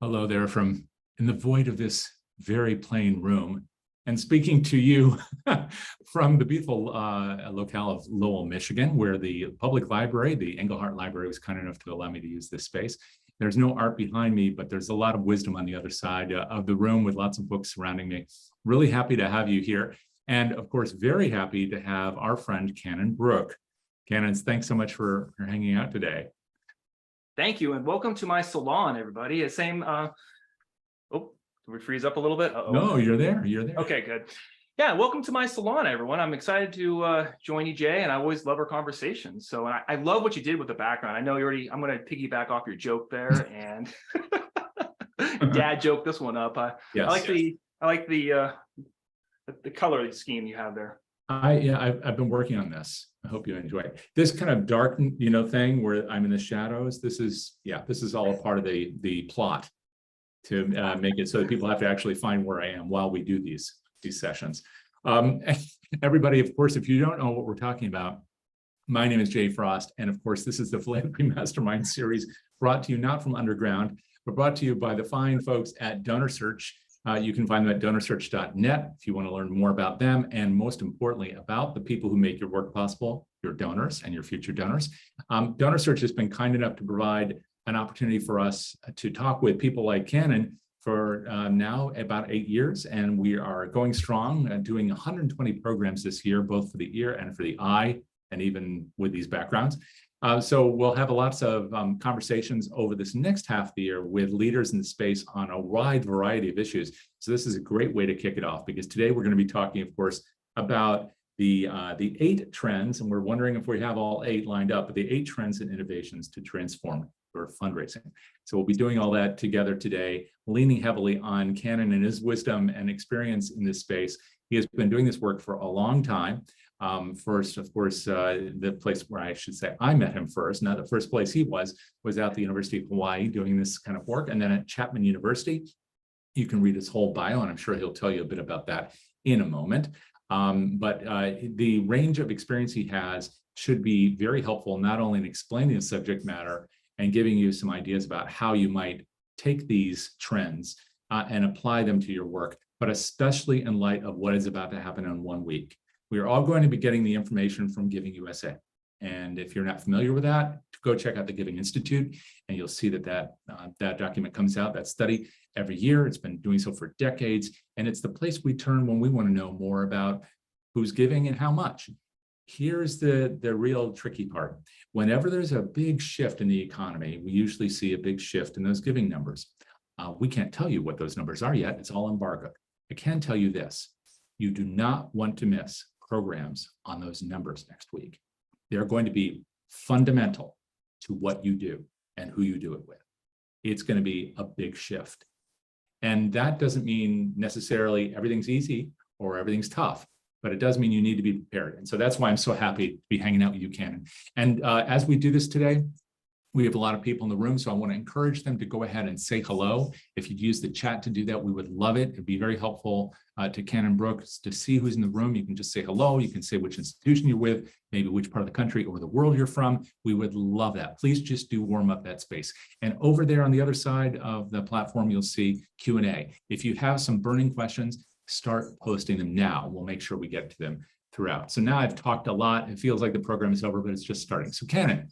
Hello there from in the void of this very plain room, and speaking to you from the beautiful locale of Lowell, Michigan, where the public library, the Engelhardt Library, was kind enough to allow me to use this space. There's no art behind me, but there's a lot of wisdom on the other side of the room with lots of books surrounding me. Really happy to have you here. And of course, very happy to have our friend Cannon Brooke. Cannon, thanks so much for hanging out today. Thank you, and welcome to my salon, everybody. Same, oh, did we freeze up a little bit? Uh-oh. No, you're there, you're there. Okay, good. Yeah, welcome to my salon, everyone. I'm excited to join you, Jay, and I always love our conversations. So I love what you did with the background. I know you already, I'm going to piggyback off your joke there, and Dad joked this one up. Yes. I like the color scheme you have there. I've been working on this. I hope you enjoy it. This kind of dark, thing where I'm in the shadows. This is all a part of the plot to make it so that people have to actually find where I am while we do these sessions. Everybody, of course, if you don't know what we're talking about, my name is Jay Frost, and of course, this is the Philanthropy Mastermind series brought to you not from underground, but brought to you by the fine folks at DonorSearch. You can find them at DonorSearch.net if you want to learn more about them, and most importantly, about the people who make your work possible, your donors and your future donors. DonorSearch has been kind enough to provide an opportunity for us to talk with people like Cannon for now about 8 years, and we are going strong, doing 120 programs this year, both for the ear and for the eye, and even with these backgrounds. So we'll have lots of conversations over this next half of the year with leaders in the space on a wide variety of issues. So this is a great way to kick it off, because today we're going to be talking, of course, about the 8 trends, and we're wondering if we have all 8 lined up, but the 8 trends and innovations to transform your fundraising. So we'll be doing all that together today, leaning heavily on Cannon and his wisdom and experience in this space. He has been doing this work for a long time. First, of course, the place where I should say I met him first, not the first place he was at the University of Hawaii doing this kind of work. And then at Chapman University, you can read his whole bio, and I'm sure he'll tell you a bit about that in a moment. But the range of experience he has should be very helpful, not only in explaining the subject matter and giving you some ideas about how you might take these trends and apply them to your work, but especially in light of what is about to happen in 1 week. We are all going to be getting the information from Giving USA. And if you're not familiar with that, go check out the Giving Institute, and you'll see that document comes out, that study, every year. It's been doing so for decades. And it's the place we turn when we want to know more about who's giving and how much. Here's the real tricky part. Whenever there's a big shift in the economy, we usually see a big shift in those giving numbers. We can't tell you what those numbers are yet. It's all embargoed. I can tell you this. You do not want to miss programs on those numbers next week. They're going to be fundamental to what you do and who you do it with. It's going to be a big shift. And that doesn't mean necessarily everything's easy or everything's tough, but it does mean you need to be prepared. And so that's why I'm so happy to be hanging out with you, Cannon. And as we do this today, we have a lot of people in the room, so I want to encourage them to go ahead and say hello. If you'd use the chat to do that, we would love it. It'd be very helpful to Cannon Brooke to see who's in the room. You can just say hello. You can say which institution you're with, maybe which part of the country or the world you're from. We would love that. Please just do warm up that space. And over there on the other side of the platform, you'll see Q&A. If you have some burning questions, start posting them now. We'll make sure we get to them throughout. So now I've talked a lot. It feels like the program is over, but it's just starting. So Cannon,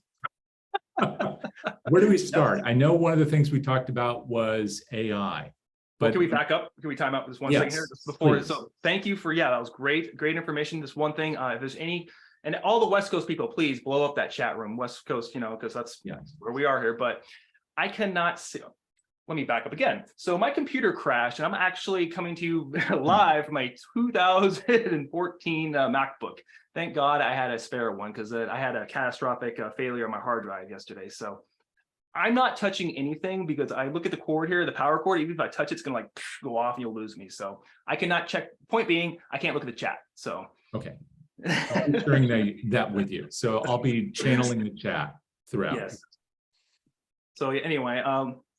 where do we start? I know one of the things we talked about was AI. But can we back up? Can we time out this one second here just before? Please. So thank you for, that was great information. This one thing, if there's any, and all the West Coast people, please blow up that chat room, West Coast, because that's where we are here. But I cannot see. Let me back up again. So my computer crashed, and I'm actually coming to you live from my 2014 MacBook. Thank God I had a spare one, because I had a catastrophic failure on my hard drive yesterday. So I'm not touching anything, because I look at the cord here, the power cord. Even if I touch it, it's going to go off and you'll lose me. So I cannot check. Point being, I can't look at the chat. So okay, I'll be sharing that with you. So I'll be channeling the chat throughout. Yes. So anyway,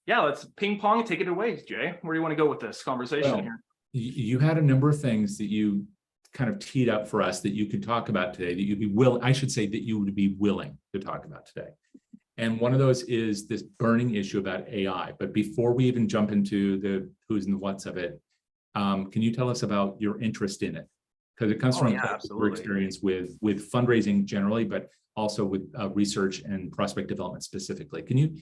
let's ping pong. Take it away, Jay. Where do you want to go with this conversation here? You had a number of things that you kind of teed up for us that you could talk about today, that you'd be willing, I should say that you would be willing to talk about today. And one of those is this burning issue about AI. But before we even jump into the who's and the what's of it, can you tell us about your interest in it? Because it comes from your experience with fundraising generally, but also with research and prospect development specifically. Can you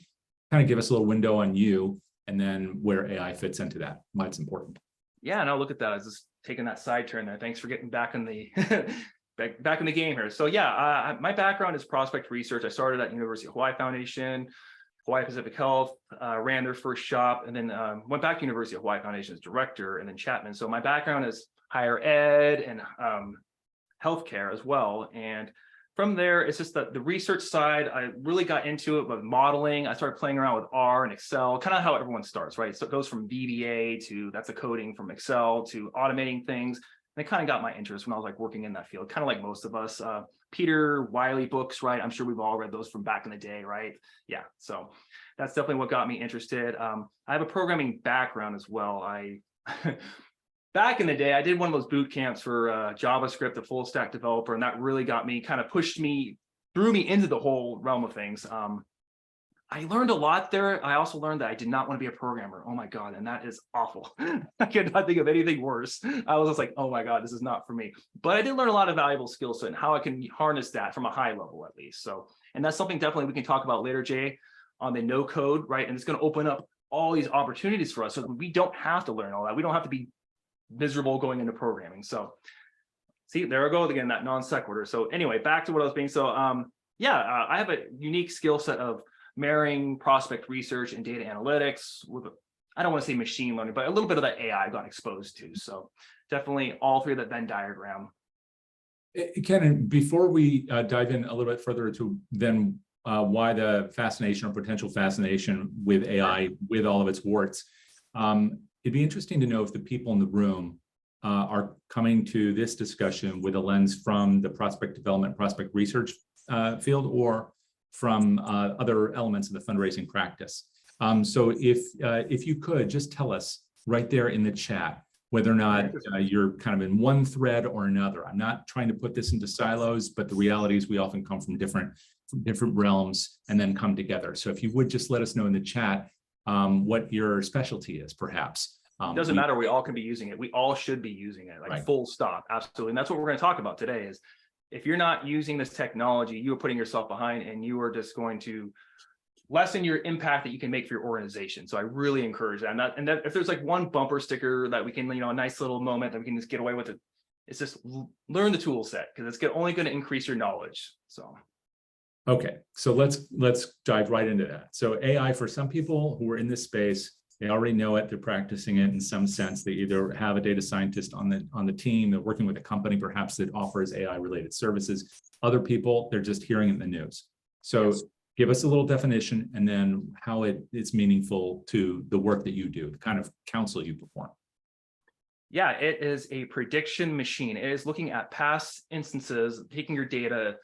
kind of give us a little window on you and then where AI fits into that, why it's important? Yeah, no, look at that. I was just taking that side turn there. Thanks for getting back in the back in the game here. So yeah, my background is prospect research. I started at University of Hawaii Foundation, Hawaii Pacific Health, ran their first shop, and then went back to University of Hawaii Foundation as director, and then Chapman. So my background is higher ed and healthcare as well. And from there, it's just that the research side, I really got into it with modeling. I started playing around with R and Excel, kind of how everyone starts, right? So it goes from VBA to, that's a coding, from Excel to automating things. And it kind of got my interest when I was like working in that field, kind of like most of us. Peter Wiley books, right? I'm sure we've all read those from back in the day, right? Yeah, so that's definitely what got me interested. I have a programming background as well. Back in the day, I did one of those boot camps for JavaScript, a full stack developer, and that really got me, kind of pushed me, threw me into the whole realm of things. I learned a lot there. I also learned that I did not want to be a programmer. Oh my God, and that is awful. I could not think of anything worse. I was just like, oh my God, this is not for me. But I did learn a lot of valuable skill set and how I can harness that from a high level at least. So, and that's something definitely we can talk about later, Jay, on the no code, right? And it's going to open up all these opportunities for us so that we don't have to learn all that. We don't have to be miserable going into programming. So see, there I go again, that non sequitur. So anyway, back to what I was being. So I have a unique skill set of marrying prospect research and data analytics with, I don't want to say machine learning, but a little bit of that AI I got exposed to. So definitely all through that Venn diagram. Cannon, before we dive in a little bit further to then why the fascination or potential fascination with AI, with all of its warts, it'd be interesting to know if the people in the room are coming to this discussion with a lens from the prospect development, prospect research field, or from other elements of the fundraising practice. So if you could just tell us right there in the chat whether or not you're kind of in one thread or another. I'm not trying to put this into silos, but the reality is we often come from different realms and then come together. So if you would just let us know in the chat what your specialty is, perhaps. It doesn't matter. We all can be using it. We all should be using it, like full stop. Absolutely. And that's what we're going to talk about today is if you're not using this technology, you are putting yourself behind and you are just going to lessen your impact that you can make for your organization. So I really encourage that. And that if there's like one bumper sticker that we can, a nice little moment that we can just get away with it, it's just learn the tool set because it's only going to increase your knowledge. So. Okay, so let's dive right into that. So AI, for some people who are in this space, they already know it, they're practicing it in some sense. They either have a data scientist on the team, they're working with a company perhaps that offers AI related services. Other people, they're just hearing it in the news. So give us a little definition and then how it's meaningful to the work that you do, the kind of counsel you perform. Yeah, it is a prediction machine. It is looking at past instances, taking your data,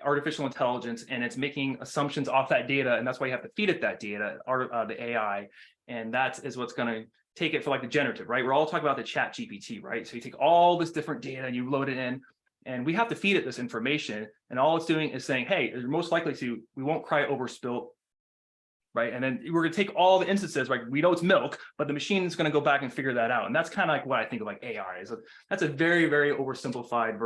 artificial intelligence, and it's making assumptions off that data. And that's why you have to feed it that data, the AI. And that is what's going to take it for like the generative, right? We're all talking about the chat GPT, right? So you take all this different data and you load it in, and we have to feed it this information. And all it's doing is saying, hey, you're most likely to, we won't cry over spilt, right? And then we're going to take all the instances, like we know it's milk, but the machine is going to go back and figure that out. And that's kind of like what I think of like AI is. That's a very, very oversimplified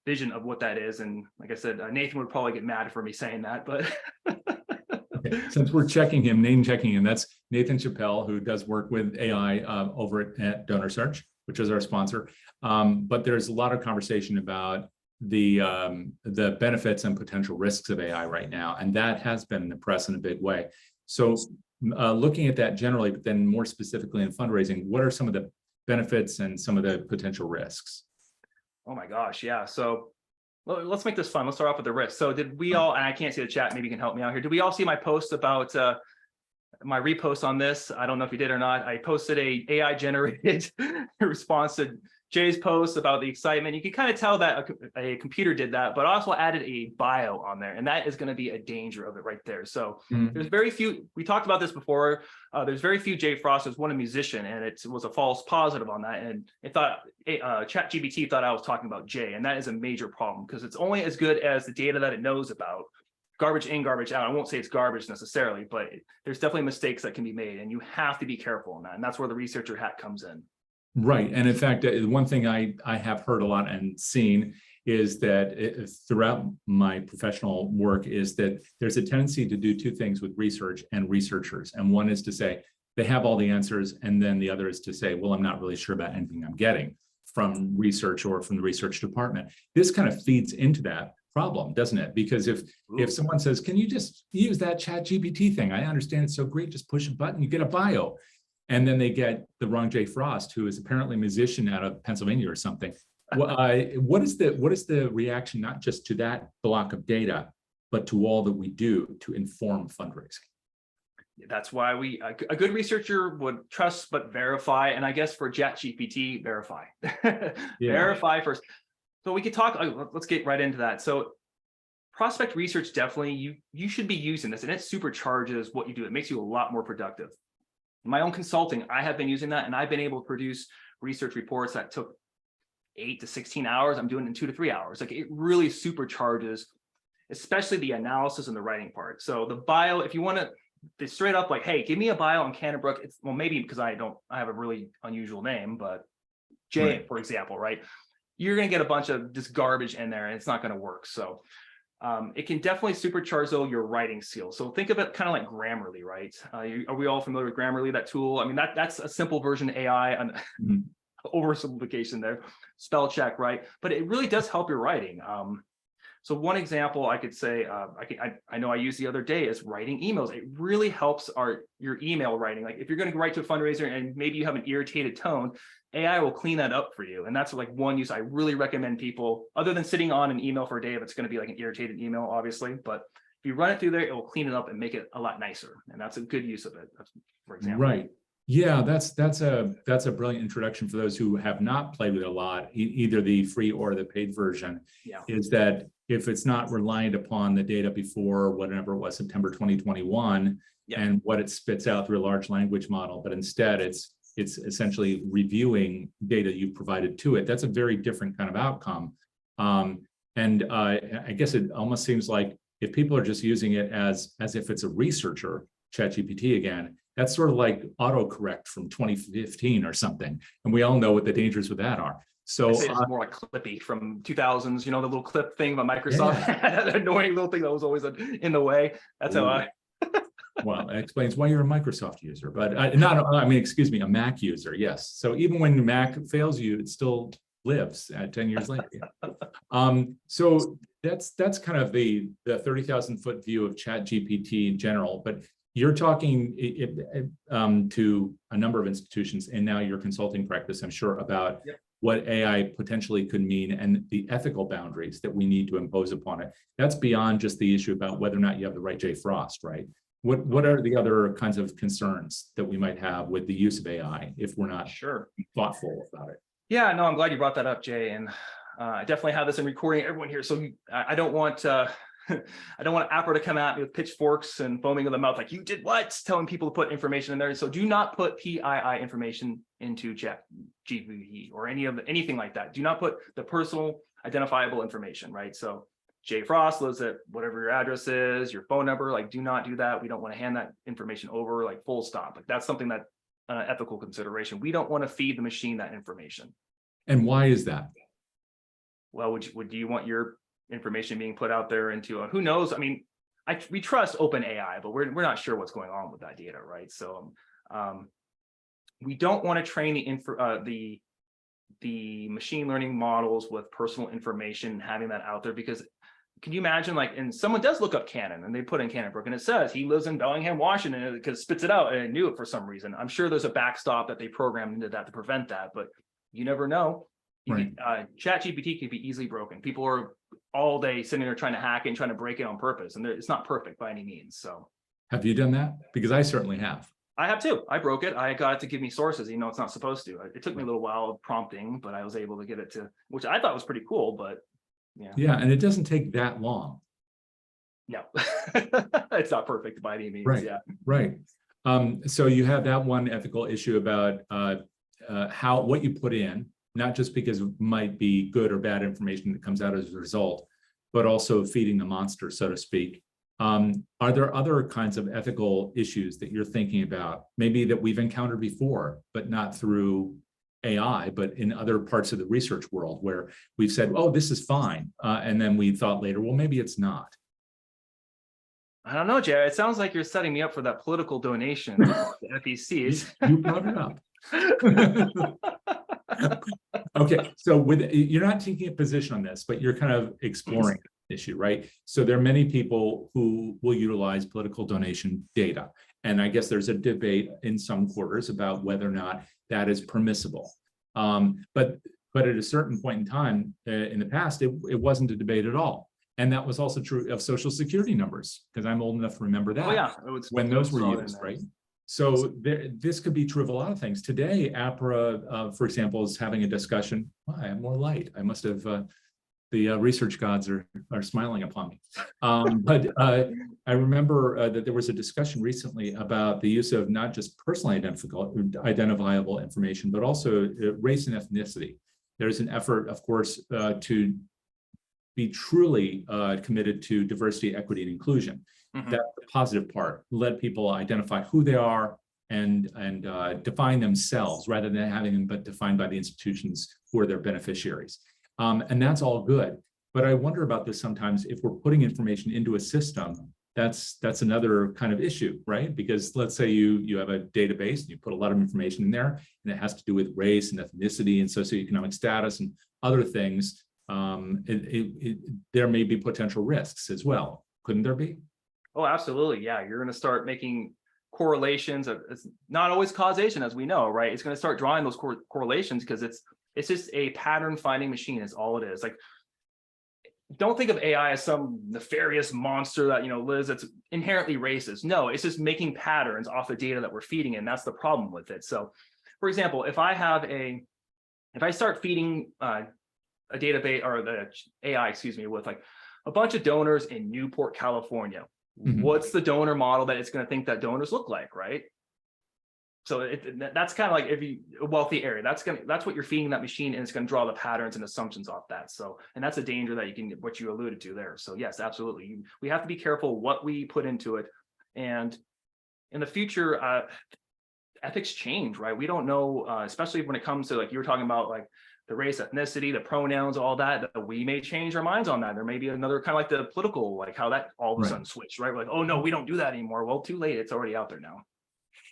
vision of what that is. And like I said, Nathan would probably get mad for me saying that, but. Okay. Since we're name checking him, that's Nathan Chappell, who does work with AI over at DonorSearch, which is our sponsor. But there's a lot of conversation about the benefits and potential risks of AI right now, and that has been in the press in a big way. So looking at that generally, but then more specifically in fundraising, what are some of the benefits and some of the potential risks? Oh my gosh, yeah. So let's make this fun. Let's start off with the risk. So did we all, and I can't see the chat, maybe you can help me out here. Did we all see my post about my repost on this? I don't know if you did or not. I posted a AI generated response to Jay's post about the excitement. You can kind of tell that a computer did that, but I also added a bio on there, and that is going to be a danger of it right there. So there's very few, we talked about this before, there's very few Jay Frost was one a musician, and it was a false positive on that, and it thought ChatGPT thought I was talking about Jay, and that is a major problem because it's only as good as the data that it knows about. garbage in, garbage out. I won't say it's garbage necessarily, but there's definitely mistakes that can be made, and you have to be careful in that. And that's where the researcher hat comes in. Right. And in fact, one thing I have heard a lot and seen is that throughout my professional work is that there's a tendency to do two things with research and researchers. And one is to say they have all the answers, and then the other is to say, well, I'm not really sure about anything I'm getting from research or from the research department. This kind of feeds into that problem, doesn't it? Because if someone says, can you just use that ChatGPT thing? I understand it's so great, just push a button, you get a bio. And then they get the wrong Jay Frost, who is apparently a musician out of Pennsylvania or something. What is the reaction, not just to that block of data, but to all that we do to inform fundraising? That's why a good researcher would trust but verify, and I guess for ChatGPT, verify. Verify first. So we could talk. Let's get right into that. So prospect research, definitely you should be using this, and it supercharges what you do. It makes you a lot more productive. In my own consulting, I have been using that, and I've been able to produce research reports that took 8 to 16 hours. I'm doing it in 2 to 3 hours. Like, it really supercharges, especially the analysis and the writing part. So the bio, if you want to straight up like, hey, give me a bio on Cannon Brooke. It's, well, maybe because I have a really unusual name, but Jay, right, for example, right? You're going to get a bunch of this garbage in there, and it's not going to work. So it can definitely supercharge though your writing skills. So think of it kind of like Grammarly, right? Are we all familiar with Grammarly, that tool? I mean, that's a simple version of AI, oversimplification there, spell check, right? But it really does help your writing. So one example I could say, I know I used the other day, is writing emails. It really helps your email writing. Like, if you're going to write to a fundraiser and maybe you have an irritated tone, AI will clean that up for you. And that's like one use I really recommend people, other than sitting on an email for a day if it's going to be like an irritated email, obviously. But if you run it through there, it will clean it up and make it a lot nicer. And that's a good use of it, for example. Right. Yeah, that's a brilliant introduction for those who have not played with it a lot, either the free or the paid version. Yeah. Is that if it's not reliant upon the data before whatever it was, September 2021, yeah, and what it spits out through a large language model, but instead it's essentially reviewing data you've provided to it. That's a very different kind of outcome. And I guess it almost seems like if people are just using it as if it's a researcher, ChatGPT again, that's sort of like autocorrect from 2015 or something. And we all know what the dangers with that are. So it's more like Clippy from 2000s, you know, the little clip thing about Microsoft, yeah. That annoying little thing that was always in the way. That's how I... Well, that explains why you're a Microsoft user, but excuse me, a Mac user, yes. So even when Mac fails you, it still lives 10 years later. So that's kind of the 30,000 foot view of ChatGPT in general, but you're talking to a number of institutions and now your consulting practice, I'm sure, about what AI potentially could mean and the ethical boundaries that we need to impose upon it. That's beyond just the issue about whether or not you have the right Jay Frost, right? What are the other kinds of concerns that we might have with the use of AI if we're not thoughtful about it? Yeah, no, I'm glad you brought that up, Jay. And I definitely have this in recording everyone here. So I don't want APRA to come at me with pitchforks and foaming of the mouth, like, you did what? Telling people to put information in there. So do not put PII information into ChatGPT or anything like that. Do not put the personal identifiable information, right? So Jay Frost lives at whatever your address is, your phone number, like, do not do that. We don't want to hand that information over, like, full stop. Like, that's something that ethical consideration. We don't want to feed the machine that information. And why is that? Well, do you want your information being put out there into who knows? I mean, we trust OpenAI, but we're not sure what's going on with that data, right? So we don't want to train the machine learning models with personal information, having that out there, because can you imagine, like, and someone does look up Cannon and they put in Cannon Brooke and it says he lives in Bellingham, Washington, and it spits it out and it knew it for some reason. I'm sure there's a backstop that they programmed into that to prevent that, but you never know. Right. ChatGPT can be easily broken. People are all day sitting there trying to hack it and trying to break it on purpose, and it's not perfect by any means. So, have you done that? Because I certainly have. I have too. I broke it. I got it to give me sources. You know, it's not supposed to. It took me a little while of prompting, but I was able to get it to, which I thought was pretty cool. But yeah. Yeah, and it doesn't take that long. No, it's not perfect by any means. Right. Yeah. Right. So you have that one ethical issue about what you put in, not just because it might be good or bad information that comes out as a result, but also feeding the monster, so to speak. Are there other kinds of ethical issues that you're thinking about, maybe that we've encountered before, but not through AI, but in other parts of the research world where we've said, oh, this is fine. And then we thought later, well, maybe it's not. I don't know, Jay. It sounds like you're setting me up for that political donation to the FECs. You brought it up. Okay, so you're not taking a position on this, but you're kind of exploring the issue, right? So there are many people who will utilize political donation data. And I guess there's a debate in some quarters about whether or not that is permissible. But at a certain point in time in the past, it wasn't a debate at all. And that was also true of Social Security numbers, because I'm old enough to remember that. Oh, yeah. When those were used, right? So this could be true of a lot of things. Today, APRA, for example, is having a discussion. Oh, I have more light. I must have, the research gods are smiling upon me. But I remember that there was a discussion recently about the use of not just personally identifiable information, but also race and ethnicity. There's an effort, of course, to be truly committed to diversity, equity, and inclusion. That's the positive part. Let people identify who they are and define themselves rather than having them but defined by the institutions who are their beneficiaries. And that's all good. But I wonder about this sometimes. If we're putting information into a system, that's another kind of issue, right? Because let's say you have a database and you put a lot of information in there and it has to do with race and ethnicity and socioeconomic status and other things. There may be potential risks as well. Couldn't there be? Oh, absolutely. Yeah, you're going to start making correlations. It's not always causation, as we know, right? It's going to start drawing those correlations because it's just a pattern finding machine is all it is. Like, don't think of AI as some nefarious monster that, lives, that's inherently racist. No, it's just making patterns off the data that we're feeding, and that's the problem with it. So, for example, if I start feeding a database or the AI, with like a bunch of donors in Newport, California, what's the donor model that it's going to think that donors look like, right? So that's kind of like a wealthy area. That's what you're feeding that machine, and it's going to draw the patterns and assumptions off that. So, and that's a danger that what you alluded to there. So yes, absolutely, we have to be careful what we put into it, and in the future, ethics change, right? We don't know, especially when it comes to, like you were talking about, like the race, ethnicity, the pronouns, all that we may change our minds on that. There may be another kind of like the political, like how that all of a sudden switched, right? We're like, oh no, we don't do that anymore. Well, too late. It's already out there now.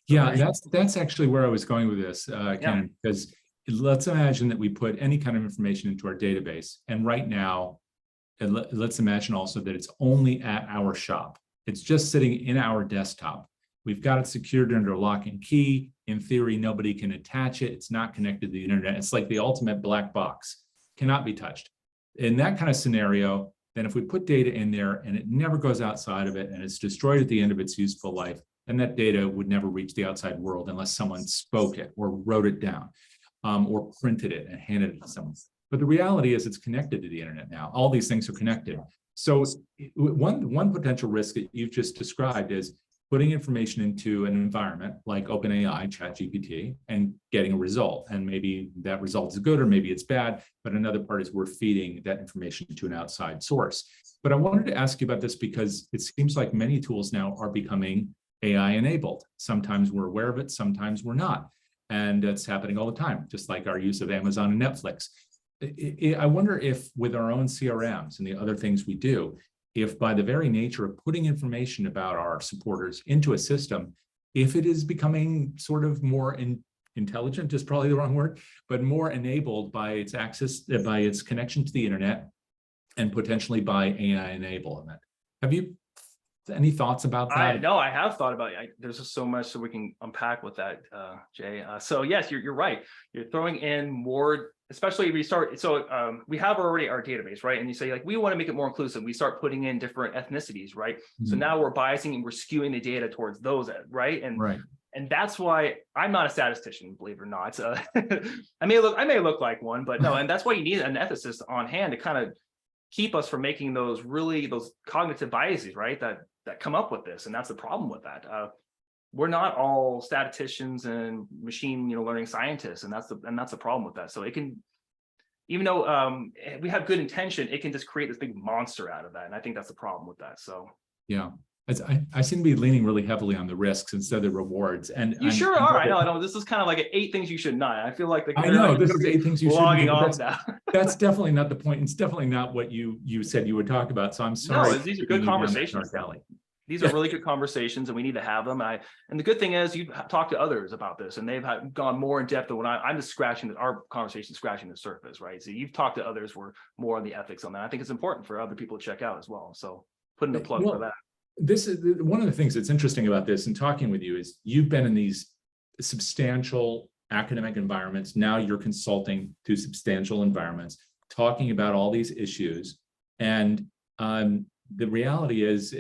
Yeah, that's actually where I was going with this, Cannon, because let's imagine that we put any kind of information into our database. And right now, let's imagine also that it's only at our shop. It's just sitting in our desktop. We've got it secured under lock and key. In theory, nobody can attach it. It's not connected to the internet. It's like the ultimate black box, cannot be touched. In that kind of scenario, then if we put data in there and it never goes outside of it and it's destroyed at the end of its useful life, then that data would never reach the outside world unless someone spoke it or wrote it down or printed it and handed it to someone. But the reality is it's connected to the internet now. All these things are connected. So one potential risk that you've just described is putting information into an environment like OpenAI, ChatGPT, and getting a result. And maybe that result is good or maybe it's bad, but another part is we're feeding that information to an outside source. But I wanted to ask you about this because it seems like many tools now are becoming AI enabled. Sometimes we're aware of it, sometimes we're not. And it's happening all the time, just like our use of Amazon and Netflix. I wonder if with our own CRMs and the other things we do, if by the very nature of putting information about our supporters into a system, if it is becoming sort of more intelligent is probably the wrong word, but more enabled by its access, by its connection to the internet and potentially by AI enablement. Have you any thoughts about that? No, I have thought about it. There's just so much that we can unpack with that, Jay. So yes, you're right. You're throwing in more, especially if you start. So we have already our database, right? And you say like, we want to make it more inclusive. We start putting in different ethnicities, right? So now we're biasing and we're skewing the data towards those, right? And that's why I'm not a statistician, believe it or not. I may look like one, but no. And that's why you need an ethicist on hand to kind of keep us from making those cognitive biases, right? That come up with this. And that's the problem with that. We're not all statisticians and machine learning scientists, and that's the problem with that. So it can, even though we have good intention, it can just create this big monster out of that. And I think that's the problem with that. So Yeah. I seem to be leaning really heavily on the risks instead of the rewards. And you sure are. I know. This is kind of like 8 things you should not. I feel like I know this is 8 things you should logging do. off now. That's definitely not the point. It's definitely not what you said you would talk about. So I'm sorry. No, these are good conversations. These are really good conversations, and we need to have them. And the good thing is, you've talked to others about this, and they've gone more in depth than when I'm just our conversation scratching the surface, right? So you've talked to others who are more on the ethics on that. I think it's important for other people to check out as well. So putting a plug for that. This is one of the things that's interesting about this and talking with you is you've been in these substantial academic environments. Now you're consulting to substantial environments, talking about all these issues. And the reality is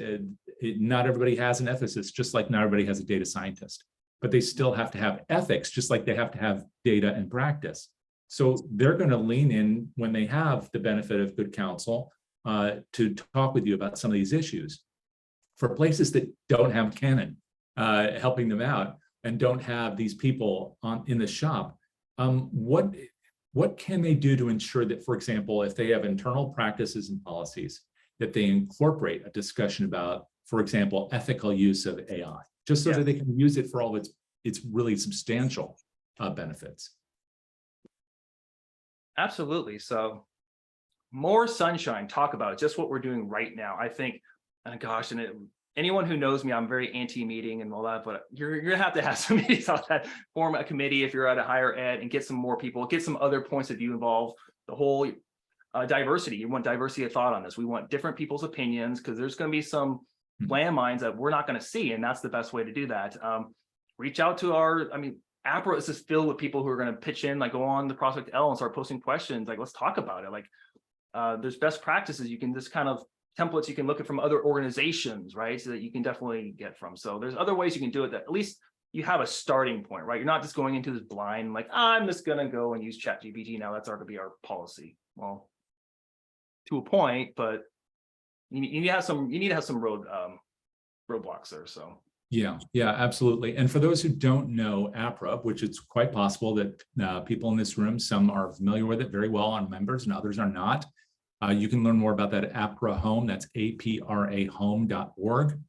not everybody has an ethicist, just like not everybody has a data scientist, but they still have to have ethics, just like they have to have data and practice. So they're going to lean in when they have the benefit of good counsel to talk with you about some of these issues. For places that don't have Cannon helping them out and don't have these people in the shop, what can they do to ensure that, for example, if they have internal practices and policies, that they incorporate a discussion about, for example, ethical use of AI, just so that they can use it for all its really substantial benefits? Absolutely. So more sunshine, talk about it, just what we're doing right now. I think, and gosh, and anyone who knows me, I'm very anti-meeting and all that, but you're gonna have to have some meetings on that, form a committee if you're at a higher ed, and get some more people, get some other points of view involved. The whole diversity, you want diversity of thought on this. We want different people's opinions, because there's going to be some landmines that we're not going to see, and that's the best way to do that. Reach out to APRA is just filled with people who are going to pitch in, like go on the Prospect L and start posting questions, like let's talk about it. Like there's best practices you can just kind of templates you can look at from other organizations, right? So that you can definitely get from. So there's other ways you can do it that at least you have a starting point, right? You're not just going into this blind, like, I'm just going to go and use ChatGPT now. That's going to be our policy. Well, to a point, but you need to have some roadblocks there. So yeah, absolutely. And for those who don't know APRA, which it's quite possible that people in this room, some are familiar with it very well, our members, and others are not. You can learn more about that at APRA Home. That's aprahome.org.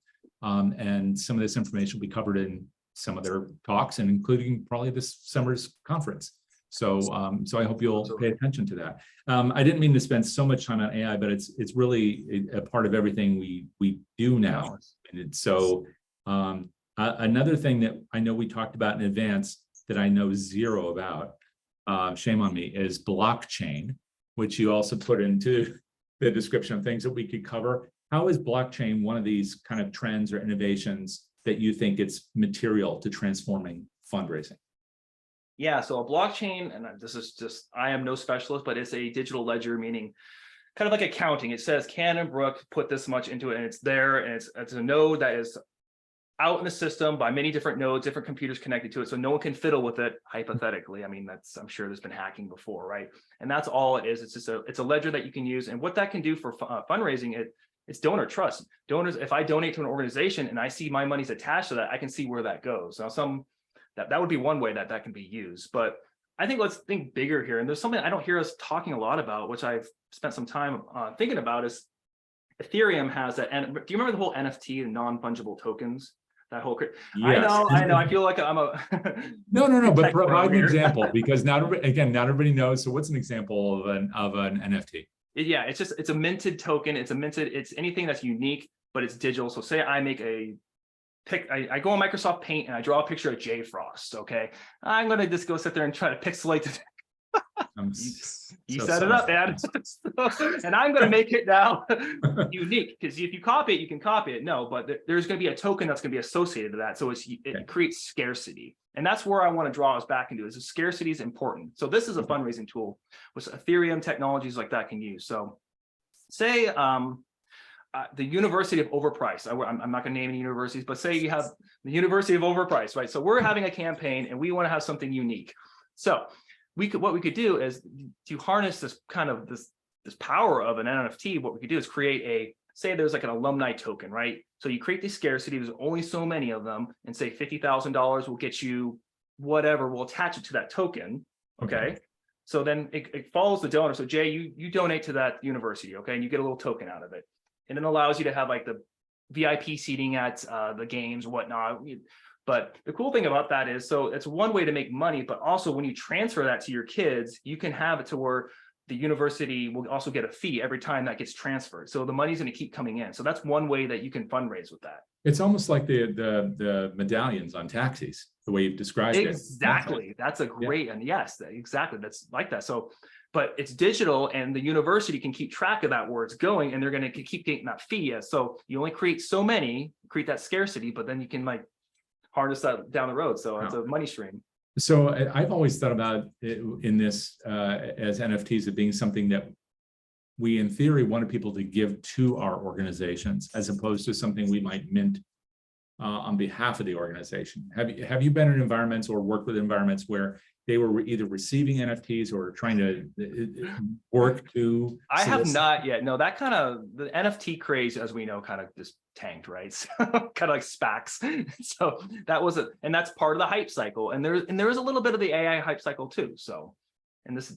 And some of this information will be covered in some of their talks, and including probably this summer's conference. So I hope you'll pay attention to that. I didn't mean to spend so much time on AI, but it's really a part of everything we do now. And so another thing that I know we talked about in advance that I know zero about, shame on me, is blockchain, which you also put into the description of things that we could cover. How is blockchain one of these kind of trends or innovations that you think it's material to transforming fundraising? Yeah, so a blockchain, and this is just, I am no specialist, but it's a digital ledger, meaning kind of like accounting. It says Cannon Brooke put this much into it, and it's there, and it's a node that is out in the system by many different nodes, different computers connected to it, so no one can fiddle with it, hypothetically. I mean, I'm sure there's been hacking before, right? And that's all it is. It's just it's a ledger that you can use, and what that can do for fundraising, it's donor trust. Donors, if I donate to an organization and I see my money's attached to that, I can see where that goes. Now, that would be one way that can be used, but I think let's think bigger here. And there's something I don't hear us talking a lot about, which I've spent some time thinking about, is Ethereum has that. And do you remember the whole NFT, the non-fungible tokens? That whole, yes. I know. I feel like I'm a no. But provide an example, because not everybody knows. So what's an example of an NFT? Yeah, it's a minted token. It's anything that's unique, but it's digital. So say I make I go on Microsoft Paint and I draw a picture of Jay Frost. Okay, I'm gonna just go sit there and try to pixelate it. You set it up, man. And I'm going to make it now unique, because if you copy it, you can copy it. No, but there's going to be a token that's going to be associated to that. So it creates scarcity. And that's where I want to draw us back into, is scarcity is important. So this is a fundraising tool which Ethereum technologies like that can use. So say the University of Overpriced. I'm not going to name any universities, but say you have the University of Overpriced, right? So we're having a campaign and we want to have something unique. So what we could do is, to harness this kind of this power of an NFT, what we could do is create say there's like an alumni token, right? So you create the scarcity, there's only so many of them, and say $50,000 will get you whatever, we'll attach it to that token, okay? So then it follows the donor. So Jay, you donate to that university, okay? And you get a little token out of it. And it allows you to have like VIP seating at the games, whatnot. But the cool thing about that is, so it's one way to make money, but also when you transfer that to your kids, you can have it to where the university will also get a fee every time that gets transferred. So the money's going to keep coming in. So that's one way that you can fundraise with that. It's almost like the medallions on taxis, the way you've described it. Exactly. That's a great, and yes, exactly. That's like that. So, but it's digital and the university can keep track of that where it's going, and they're going to keep getting that fee. So you only create so many, create that scarcity, but then you can like harness that down the road. So it's a money stream. So I've always thought about it in this as NFTs as being something that we, in theory, wanted people to give to our organizations, as opposed to something we might mint on behalf of the organization. Have you been in environments or worked with environments where they were either receiving NFTs or trying to work to? I have not yet. No, that kind of, the NFT craze, as we know, kind of just tanked, right? So, kind of like SPACs. So that was and that's part of the hype cycle. And there is a little bit of the AI hype cycle too. So, and this,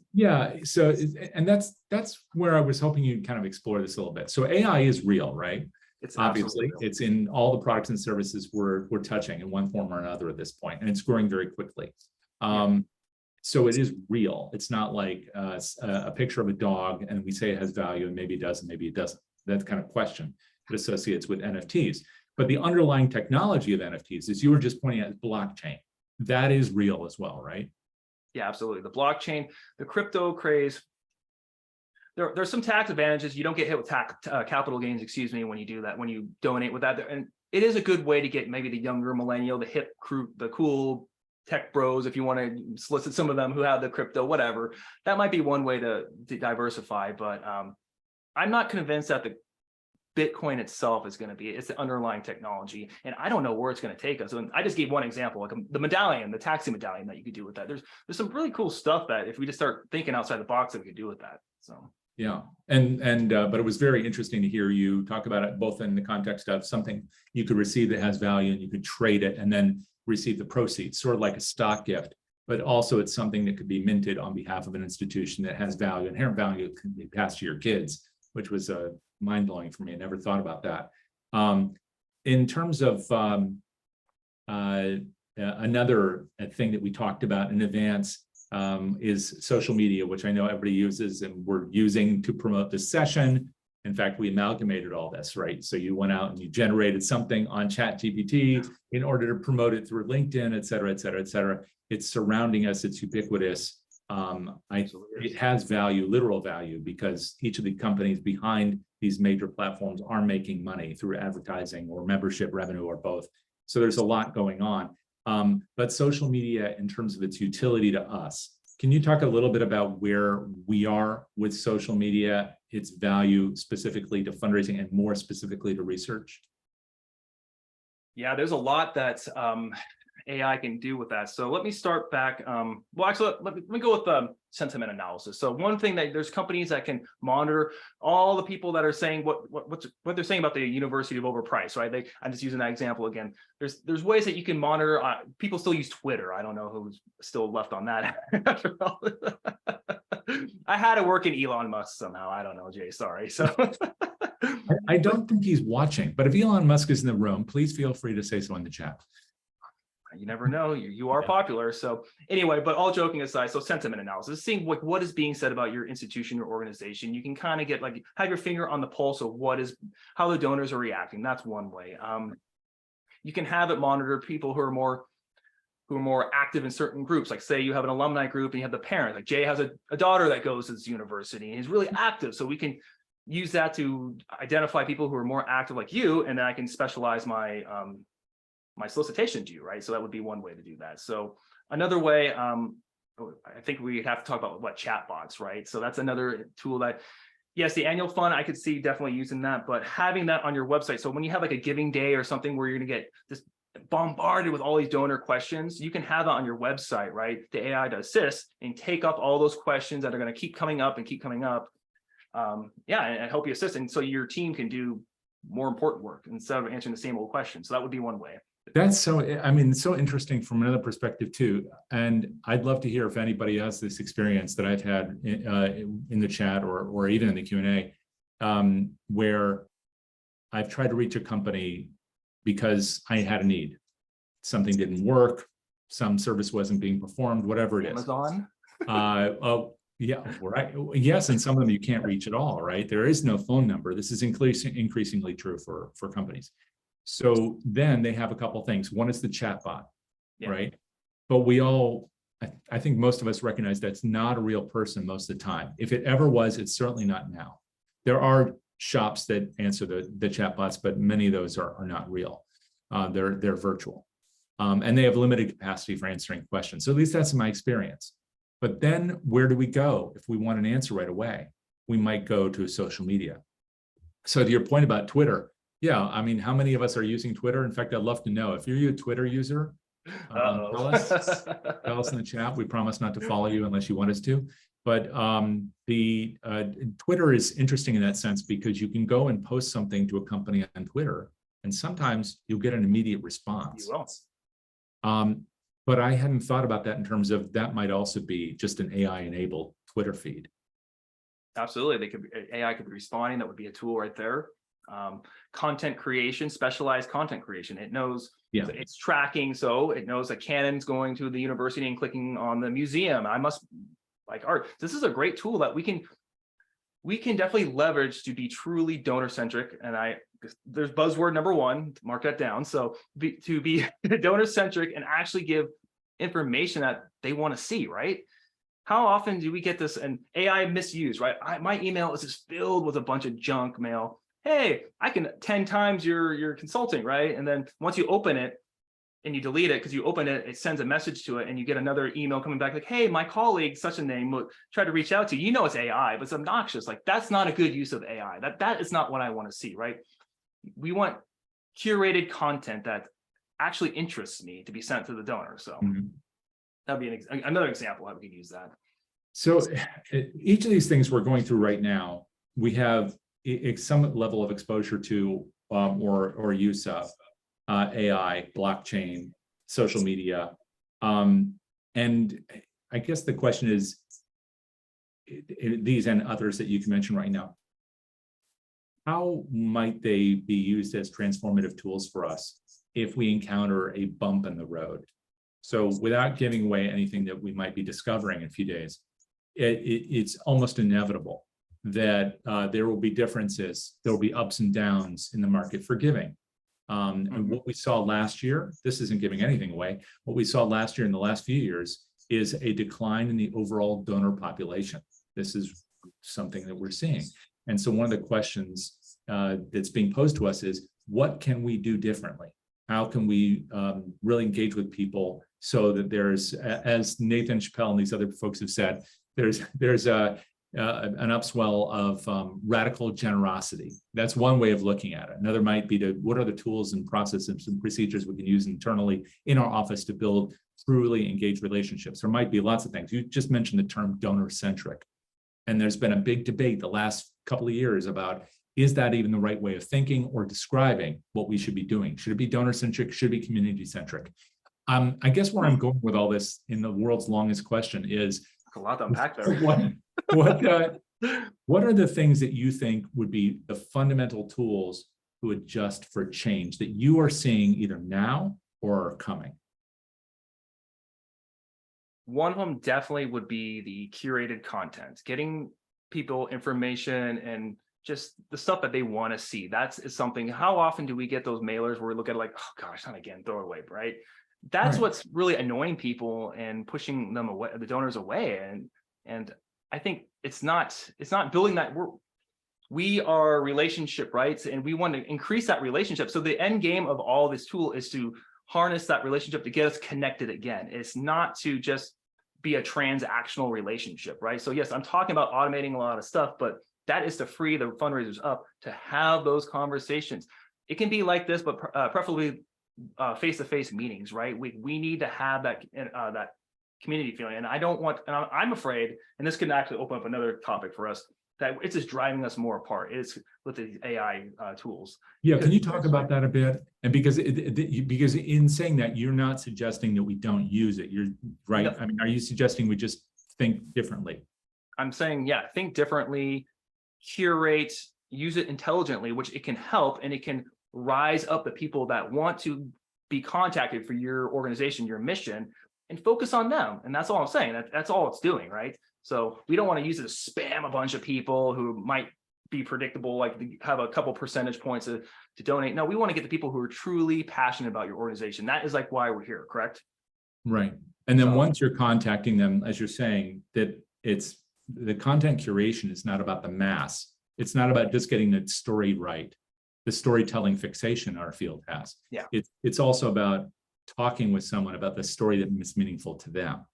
so, and that's where I was hoping you'd kind of explore this a little bit. So AI is real, right? It's obviously it's in all the products and services we're touching in one form or another at this point, and it's growing very quickly. So it is real. It's not like a picture of a dog and we say it has value and maybe it does and maybe it doesn't. That kind of question that associates with NFTs. But the underlying technology of NFTs, as you were just pointing out, is blockchain. That is real as well, right? Yeah, absolutely. The blockchain, the crypto craze. There's some tax advantages. You don't get hit with capital gains, when you do that, when you donate with that. And it is a good way to get maybe the younger millennial, the hip crew, the cool tech bros, if you want to solicit some of them who have the crypto, whatever. That might be one way to diversify. But I'm not convinced that the Bitcoin itself is going to be, it's the underlying technology. And I don't know where it's going to take us. And I just gave one example, like the medallion, the taxi medallion that you could do with that. There's some really cool stuff that if we just start thinking outside the box that we could do with that. So. Yeah, but it was very interesting to hear you talk about it, both in the context of something you could receive that has value and you could trade it and then receive the proceeds, sort of like a stock gift, but also it's something that could be minted on behalf of an institution that has value, inherent value, can be passed to your kids, which was mind-blowing for me. I never thought about that. In terms of another thing that we talked about in advance, is social media, which I know everybody uses and we're using to promote this session. In fact, we amalgamated all this, right? So you went out and you generated something on ChatGPT in order to promote it through LinkedIn, et cetera, et cetera, et cetera. It's surrounding us, it's ubiquitous. It has value, literal value, because each of the companies behind these major platforms are making money through advertising or membership revenue or both. So there's a lot going on. But social media, in terms of its utility to us, can you talk a little bit about where we are with social media, its value specifically to fundraising and more specifically to research? Yeah, there's a lot that AI can do with that. So let me start back. Well, actually, let me go with sentiment analysis. So one thing that there's companies that can monitor all the people that are saying what they're saying about the University of Overpriced, right? I'm just using that example again. There's ways that you can monitor. People still use Twitter. I don't know who's still left on that. I had to work in Elon Musk somehow. I don't know, Jay. Sorry. So I don't think he's watching, but if Elon Musk is in the room, please feel free to say so in the chat. You never know, you are popular. So anyway, but all joking aside, so sentiment analysis, seeing what is being said about your institution or organization, you can kind of get have your finger on the pulse of how the donors are reacting. That's one way. You can have it monitor people who are more active in certain groups. Like say you have an alumni group and you have the parents, like Jay has a daughter that goes to this university and he's really active. So we can use that to identify people who are more active like you, and then I can specialize my solicitation to you, right? So that would be one way to do that. So another way, I think we have to talk about chatbots, right? So that's another tool that, yes, the annual fund, I could see definitely using that, but having that on your website. So when you have like a giving day or something where you're gonna get just bombarded with all these donor questions, you can have that on your website, right? The AI to assist and take up all those questions that are gonna keep coming up and keep coming up. And help you assist. And so your team can do more important work instead of answering the same old questions. So that would be one way. That's so interesting from another perspective too. And I'd love to hear if anybody has this experience that I've had in the chat or even in the Q&A, where I've tried to reach a company because I had a need. Something didn't work, some service wasn't being performed, whatever it is. Amazon. Yeah, right. Yes, and some of them you can't reach at all, right? There is no phone number. This is increasingly true for companies. So then they have a couple things. One is the chatbot, right? But we all, I think most of us recognize that's not a real person most of the time. If it ever was, it's certainly not now. There are shops that answer the chatbots, but many of those are not real. They're virtual. And they have limited capacity for answering questions. So at least that's my experience. But then where do we go if we want an answer right away? We might go to social media. So to your point about Twitter, yeah, I mean, how many of us are using Twitter? In fact, I'd love to know if you're a Twitter user. Tell us in the chat. We promise not to follow you unless you want us to. But Twitter is interesting in that sense because you can go and post something to a company on Twitter, and sometimes you'll get an immediate response. You will. But I hadn't thought about that in terms of that might also be just an AI-enabled Twitter feed. Absolutely, AI could be responding. That would be a tool right there. Content creation, specialized content creation. It knows it's tracking, so it knows that Cannon's going to the university and clicking on the museum. I must like art. This is a great tool that we can definitely leverage to be truly donor-centric. And there's buzzword number one, mark that down. So to be donor-centric and actually give information that they want to see, right? How often do we get this and AI misuse, right? My email is just filled with a bunch of junk mail. Hey, I can 10 times your consulting, right? And then once you open it and you delete it because you open it, it sends a message to it and you get another email coming back like, hey, my colleague, such a name, will try to reach out to you. You know it's AI, but it's obnoxious. Like that's not a good use of AI. That is not what I want to see, right? We want curated content that actually interests me to be sent to the donor. So that'd be another example how we could use that. So each of these things we're going through right now, we have some level of exposure to or use of AI, blockchain, social media. And I guess the question is, these and others that you can mention right now, how might they be used as transformative tools for us if we encounter a bump in the road? So without giving away anything that we might be discovering in a few days, it's almost inevitable that there will be differences, there will be ups and downs in the market for giving. And what we saw last year, this isn't giving anything away, what we saw last year in the last few years is a decline in the overall donor population. This is something that we're seeing. And so one of the questions that's being posed to us is, what can we do differently? How can we really engage with people so that there's, as Nathan Chappelle and these other folks have said, there's an upswell of radical generosity. That's one way of looking at it. Another might be what are the tools and processes and procedures we can use internally in our office to build truly engaged relationships. There might be lots of things. You just mentioned the term donor-centric. And there's been a big debate the last couple of years about, is that even the right way of thinking or describing what we should be doing? Should it be donor-centric? Should it be community-centric? I guess where I'm going with all this in the world's longest question is, a lot to unpack there. What are the things that you think would be the fundamental tools to adjust for change that you are seeing either now or are coming? One of them definitely would be the curated content, getting people information and just the stuff that they want to see. That's something. How often do we get those mailers where we look at it like, oh gosh, not again, throw it away, right? That's what's really annoying people and pushing them away, the donors away. And I think it's not building that. We are relationship, right? And we want to increase that relationship. So the end game of all this tool is to harness that relationship to get us connected again. It's not to just be a transactional relationship, right? So yes, I'm talking about automating a lot of stuff, but that is to free the fundraisers up to have those conversations. It can be like this, but preferably face-to-face meetings, right? We need to have that community feeling. And I don't want, and I'm afraid, and this can actually open up another topic for us, that it's just driving us more apart. It's with the AI tools. Yeah, can you talk about that a bit? And because in saying that, you're not suggesting that we don't use it. You're right. No. I mean, are you suggesting we just think differently? I'm saying, yeah, think differently, curate use it intelligently, which it can help, and it can rise up the people that want to be contacted for your organization, your mission, and focus on them. And that's all I'm saying. That's all it's doing, right? So we don't want to use it to spam a bunch of people who might be predictable, like have a couple percentage points to donate. No, we want to get the people who are truly passionate about your organization. That is like why we're here, correct? Right. And then once you're contacting them, as you're saying, that it's the content curation is not about the mass. It's not about just getting the story right. The storytelling fixation our field has. Yeah. It's also about talking with someone about the story that is meaningful to them.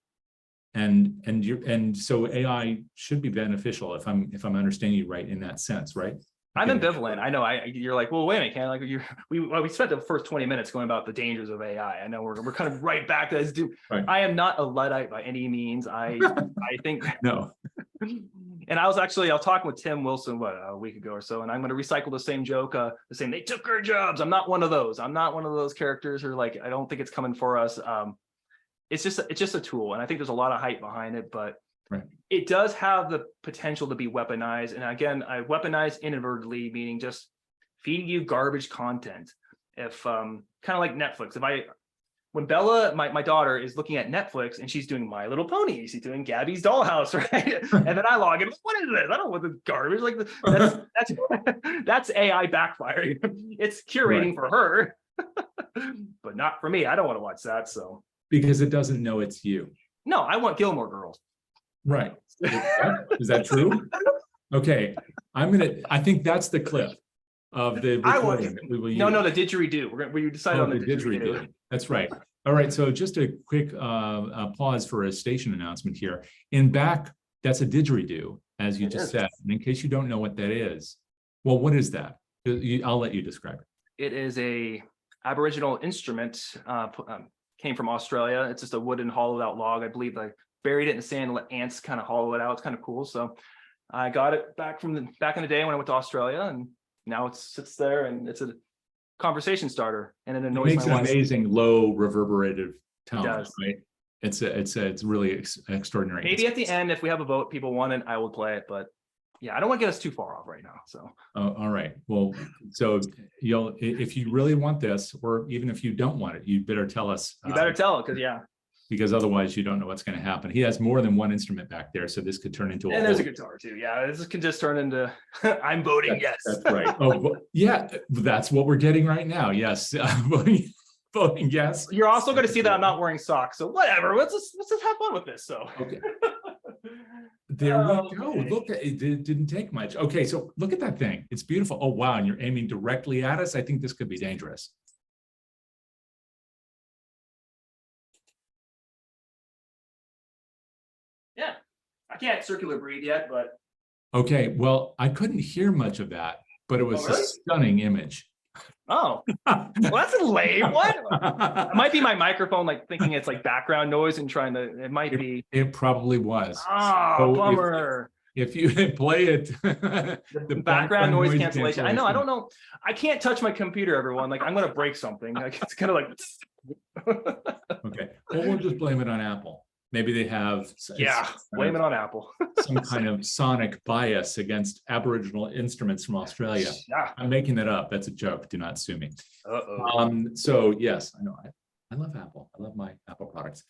And so AI should be beneficial if I'm understanding you right in that sense, right? I'm ambivalent. I know you're like, well, wait a minute, Ken. Like we spent the first 20 minutes going about the dangers of AI. I know we're kind of right back to this. Right. I am not a Luddite by any means. I think no. And I was talking with Tim Wilson a week ago or so, and I'm going to recycle the same joke. The same, they took our jobs. I'm not one of those. I'm not one of those characters who are like, I don't think it's coming for us. It's just a tool, and I think there's a lot of hype behind it, but right. It does have the potential to be weaponized. And again, I weaponize inadvertently, meaning just feeding you garbage content. If kind of like Netflix, when Bella, my daughter, is looking at Netflix and she's doing My Little Pony, she's doing Gabby's Dollhouse, right? And then I log in, what is this? I don't want this garbage. Like that's AI backfiring. It's curating for her, but not for me. I don't want to watch that. So because it doesn't know it's you. No, I want Gilmore Girls. Right. Is that true? Okay. I think that's the clip of the recording that we will use. No, the didgeridoo. We decided on the didgeridoo. That's right. All right. So just a quick pause for a station announcement here. That's a didgeridoo, as you just said. And in case you don't know what that is, well, what is that? I'll let you describe it. It is a Aboriginal instrument. Came from Australia. It's just a wooden hollowed out log. I believe I buried it in the sand and let ants kind of hollow it out. It's kind of cool. So I got it back in the day when I went to Australia, and now it sits there and it's a conversation starter, and it annoys my wife. It makes an amazing low reverberative tone, right? It's really extraordinary. Maybe at the end, if we have a vote, people want it, I will play it, but yeah, I don't want to get us too far off right now. So all right. Well, so if you really want this, or even if you don't want it, you better tell us. You better tell it, because otherwise you don't know what's going to happen. He has more than one instrument back there, so this could turn into and there's a guitar too. Yeah, this can just turn into I'm voting yes. That's right. Oh, yeah, that's what we're getting right now. Yes, voting yes. You're also going to see that I'm not wearing socks, so whatever. Let's just have fun with this. So okay. There we go. Look, it didn't take much. Okay, so look at that thing. It's beautiful. Oh, wow. And you're aiming directly at us. I think this could be dangerous. Yeah, I can't circular breathe yet, but. Okay, well, I couldn't hear much of that, but it was a stunning image. Oh, well, that's a lame one. It might be my microphone, like thinking it's like background noise and trying to, it might be. It probably was. Oh, so bummer. If you play it, the background noise cancellation. I know, I don't know. I can't touch my computer, everyone. Like I'm going to break something. Like it's kind of like. Okay, well, we'll just blame it on Apple. Maybe they have blame it on Apple. some kind of sonic bias against Aboriginal instruments from Australia. Yeah. I'm making that up. That's a joke. Do not sue me. So yes, I know. I love Apple. I love my Apple products.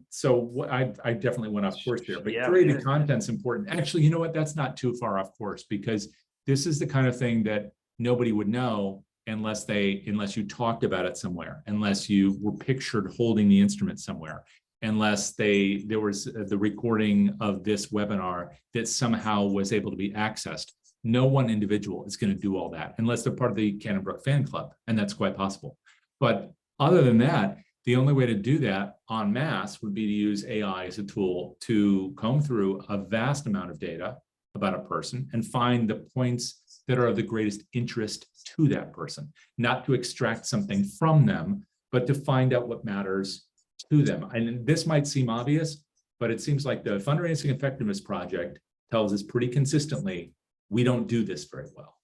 So I definitely went off course here, but curated content's important. Actually, you know what? That's not too far off course, because this is the kind of thing that nobody would know unless you talked about it somewhere, unless you were pictured holding the instrument somewhere, unless there was the recording of this webinar that somehow was able to be accessed. No one individual is going to do all that unless they're part of the Cannon Brooke fan club, and that's quite possible. But other than that, the only way to do that en masse would be to use AI as a tool to comb through a vast amount of data about a person and find the points that are of the greatest interest to that person, not to extract something from them, but to find out what matters to them. And this might seem obvious, but it seems like the Fundraising Effectiveness Project tells us pretty consistently, we don't do this very well.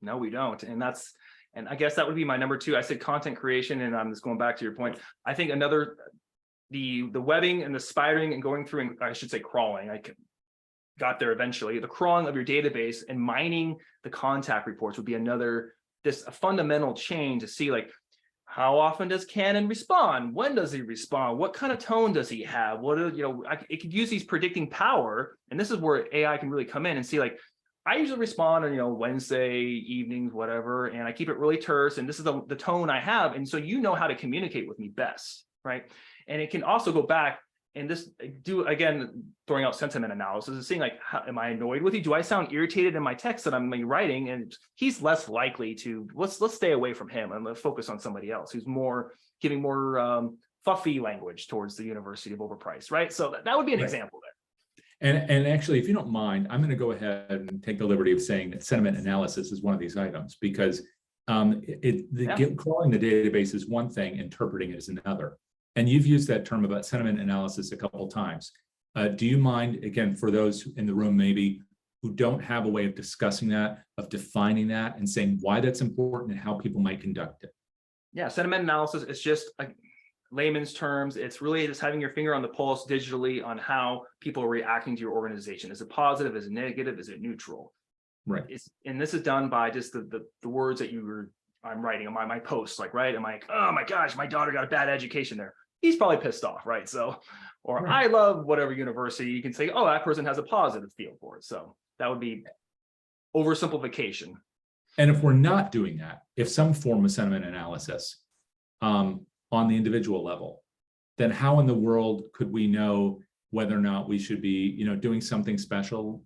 No, we don't. And I guess that would be my number two. I said content creation, and I'm just going back to your point. I think the webbing and the spidering and going through, and I should say crawling. got there eventually. The crawling of your database and mining the contact reports would be another, a fundamental change to see like, how often does Cannon respond? When does he respond? What kind of tone does he have? What are, it could use these predicting power. And this is where AI can really come in and see like, I usually respond on, Wednesday evenings, whatever, and I keep it really terse. And this is the tone I have. And so you know how to communicate with me best, right? And it can also go back and this do, again, throwing out sentiment analysis and seeing like, am I annoyed with you? Do I sound irritated in my text that I'm writing? And he's less likely to, let's stay away from him and let's focus on somebody else who's giving more fluffy language towards the University of Overpriced, right? So that would be an example there. And actually, if you don't mind, I'm going to go ahead and take the liberty of saying that sentiment analysis is one of these items, because crawling the database is one thing, interpreting it is another. And you've used that term about sentiment analysis a couple of times. Do you mind, again, for those in the room maybe who don't have a way of discussing that, of defining that and saying why that's important and how people might conduct it? Yeah, sentiment analysis is just layman's terms. It's really just having your finger on the pulse digitally on how people are reacting to your organization. Is it positive? Is it negative? Is it neutral? Right. And this is done by just the words that I'm writing on my posts, like, right? I'm like, oh my gosh, my daughter got a bad education there. He's probably pissed off, right? So, or I love whatever university. You can say, oh, that person has a positive feel for it. So that would be oversimplification. And if we're not doing that, if some form of sentiment analysis on the individual level, then how in the world could we know whether or not we should be, doing something special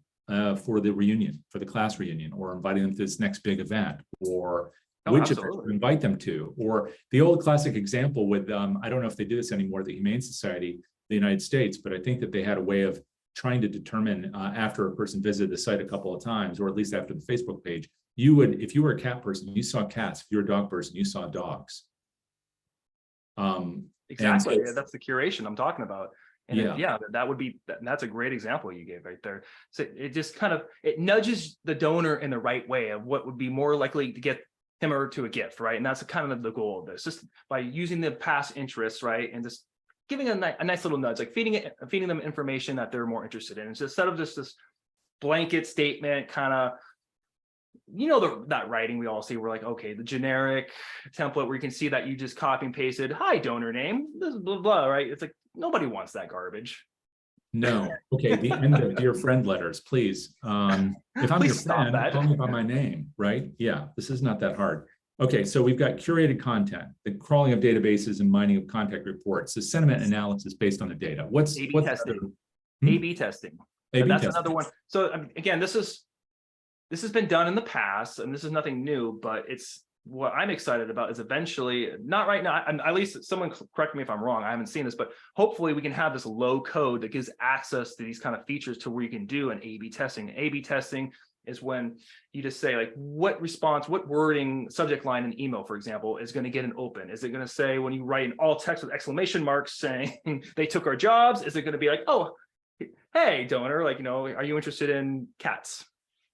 for the reunion, for the class reunion, or inviting them to this next big event, or which event to invite them to, or the old classic example with, I don't know if they do this anymore, the Humane Society of the United States, but I think that they had a way of trying to determine after a person visited the site a couple of times, or at least after the Facebook page, you would, if you were a cat person, you saw cats. If you're a dog person, you saw dogs. Exactly. That's the curation I'm talking about. And that would be, that's a great example you gave right there. So it just it nudges the donor in the right way of what would be more likely to get him or to a gift, right? And that's kind of the goal of this, just by using the past interests, right? And just giving a nice little nudge, like feeding them information that they're more interested in. And so instead of just this blanket statement, that writing we all see, we're like, okay, the generic template where you can see that you just copy and pasted, hi, donor name, this blah, blah, right? It's like, nobody wants that garbage. No. Okay. The end of dear friend letters, please. If I'm your friend, call me by my name, right? Yeah, this is not that hard. Okay, so we've got curated content, the crawling of databases and mining of contact reports, the sentiment analysis based on the data. What's A/B testing? A/B testing. That's another one. So again, this has been done in the past, and this is nothing new, but it's what I'm excited about is eventually, not right now, at least someone correct me if I'm wrong, I haven't seen this, but hopefully we can have this low code that gives access to these kind of features to where you can do an A/B testing. A/B testing is when you just say like, what response, what wording, subject line in email, for example, is going to get an open? Is it going to say when you write in all text with exclamation marks saying they took our jobs? Is it going to be like, oh, hey, donor, like, are you interested in cats?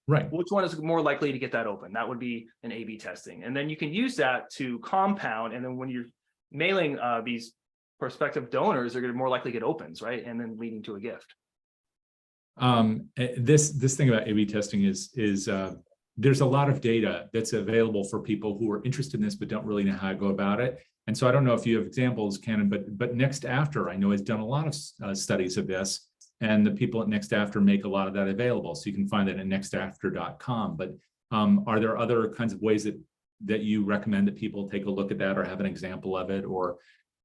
Right. Which one is more likely to get that open? That would be an A/B testing. And then you can use that to compound. And then when you're mailing these prospective donors, they're going to more likely get opens, right? And then leading to a gift. This thing about A/B testing is there's a lot of data that's available for people who are interested in this, but don't really know how to go about it. And so I don't know if you have examples, Cannon, but Next After, I know, has done a lot of studies of this. And the people at Next After make a lot of that available. So you can find that at nextafter.com. But are there other kinds of ways that you recommend that people take a look at that or have an example of it, or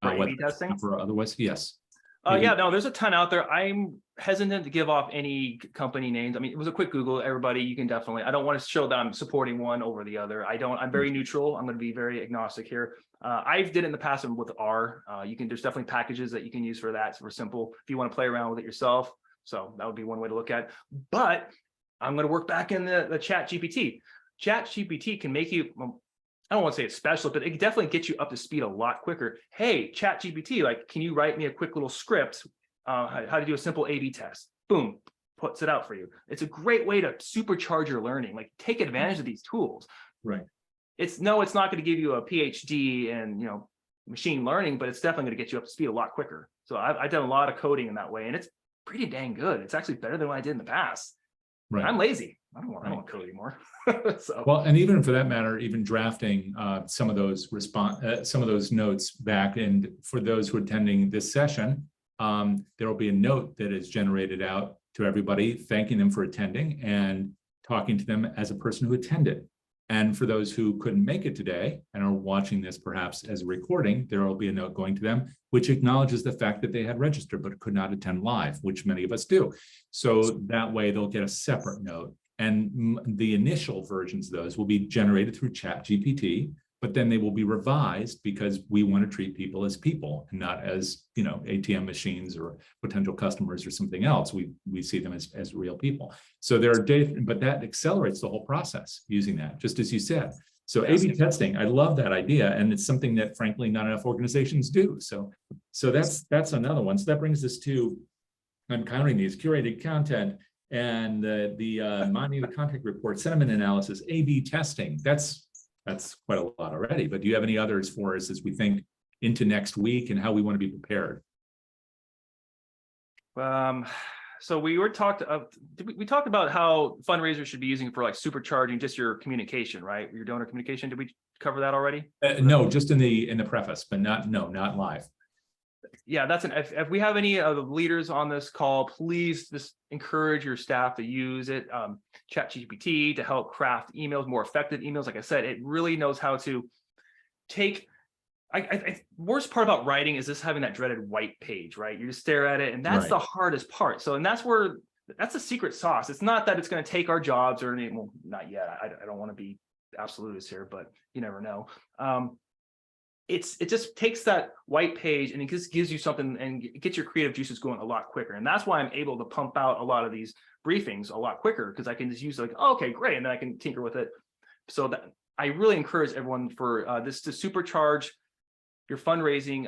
A/B testing or otherwise? Yes. There's a ton out there. I'm hesitant to give off any company names. I mean, it was a quick Google. Everybody, you can definitely, I don't want to show that I'm supporting one over the other. I'm very neutral. I'm going to be very agnostic here. I've did it in the past with R. There's definitely packages that you can use for that. So simple if you want to play around with it yourself. So that would be one way to look at it. But I'm going to work back in the Chat GPT. Chat GPT can make you, I don't want to say it's special, but it can definitely get you up to speed a lot quicker. Hey, Chat GPT, like, can you write me a quick little script, how to do a simple A/B test? Boom, puts it out for you. It's a great way to supercharge your learning. Like, take advantage of these tools. Right. It's not going to give you a PhD in machine learning, but it's definitely going to get you up to speed a lot quicker. So I've done a lot of coding in that way, and it's pretty dang good. It's actually better than what I did in the past. Right. I'm lazy. I don't want to code anymore. So. Well, and even for that matter, even drafting some of those notes back, and for those who are attending this session, there will be a note that is generated out to everybody, thanking them for attending and talking to them as a person who attended. And for those who couldn't make it today and are watching this perhaps as a recording, there will be a note going to them, which acknowledges the fact that they had registered but could not attend live, which many of us do. So that way they'll get a separate note. And the initial versions of those will be generated through ChatGPT, but then they will be revised because we want to treat people as people and not as, ATM machines or potential customers or something else. We see them as real people. So there are data, but that accelerates the whole process using that, just as you said. So yes. A/B testing, I love that idea, and it's something that frankly not enough organizations do. So that's another one. So that brings us to encountering these curated content and the mining the contact report, sentiment analysis, A/B testing. That's quite a lot already, but do you have any others for us as we think into next week and how we want to be prepared? So we talked about how fundraisers should be using for like supercharging just your communication, right? Your donor communication. Did we cover that already? No, just in the preface, but not live. Yeah, if we have any of the leaders on this call, please just encourage your staff to use it. ChatGPT to help craft emails, more effective emails. Like I said, it really knows how to take. Worst part about writing is just having that dreaded white page, right? You just stare at it, and that's right. The hardest part. So, and that's the secret sauce. It's not that it's going to take our jobs or anything. Well, not yet. I don't want to be absolutist here, but you never know. It just takes that white page and it just gives you something and gets your creative juices going a lot quicker. And that's why I'm able to pump out a lot of these briefings a lot quicker, because I can just use okay, great. And then I can tinker with it. So that I really encourage everyone for this to supercharge your fundraising,